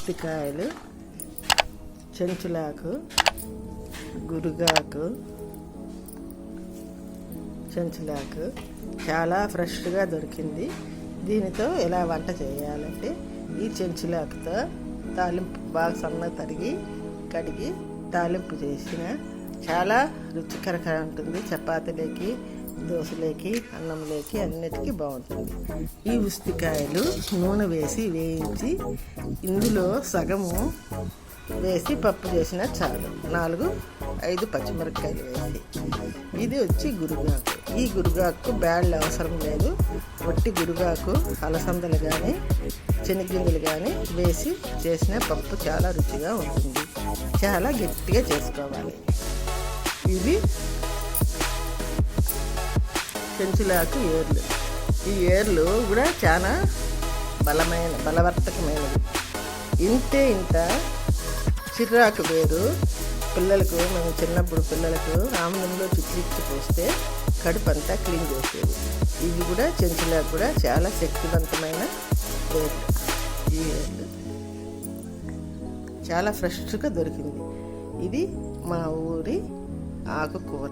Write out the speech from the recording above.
ఉస్తికాయలు, చెంచులాకు, గురుగాకు, చెంచులాకు చాలా ఫ్రెష్గా దొరికింది. దీనితో ఎలా వంట చేయాలంటే ఈ చెంచులాకుతో తాలింపు బాగా సన్నగా తరిగి కడిగి తాలింపు చేసిన చాలా రుచికరంగా ఉంటుంది. చపాతీలోకి, దోశలోకి, అన్నంలోకి అన్నిటికీ బాగుంటుంది. ఈ ఉస్తికాయలు నూనె వేసి వేయించి ఇందులో సగము వేసి పప్పు చేసిన చాలు. 4-5 పచ్చిమిరపకాయలు వేసి. ఇది వచ్చి గురుగాకు. ఈ గురుగాకు బ్యాళ్ళు అవసరం లేదు. వట్టి గురుగాకు, అలసందలు కానీ శనగింజలు కానీ వేసి చేసిన పప్పు చాలా రుచిగా ఉంటుంది. చాలా గట్టిగా చేసుకోవాలి. ఇది చెంచులాకు ఏర్లు. ఈ ఏర్లు కూడా చాలా బలవర్తకమైనవి. ఇంత చిర్రాకు వేరు పిల్లలకు, మేము చిన్నప్పుడు పిల్లలకు ఆముదంలో చిట్లిచ్చి పోస్తే కడుపు అంతా క్లీన్ చేసేది. ఇవి కూడా చెంచులాకు కూడా చాలా శక్తివంతమైన వేర్లు. ఈ వేర్లు చాలా ఫ్రెష్గా దొరికింది. ఇది మా ఊరి ఆకుకూర.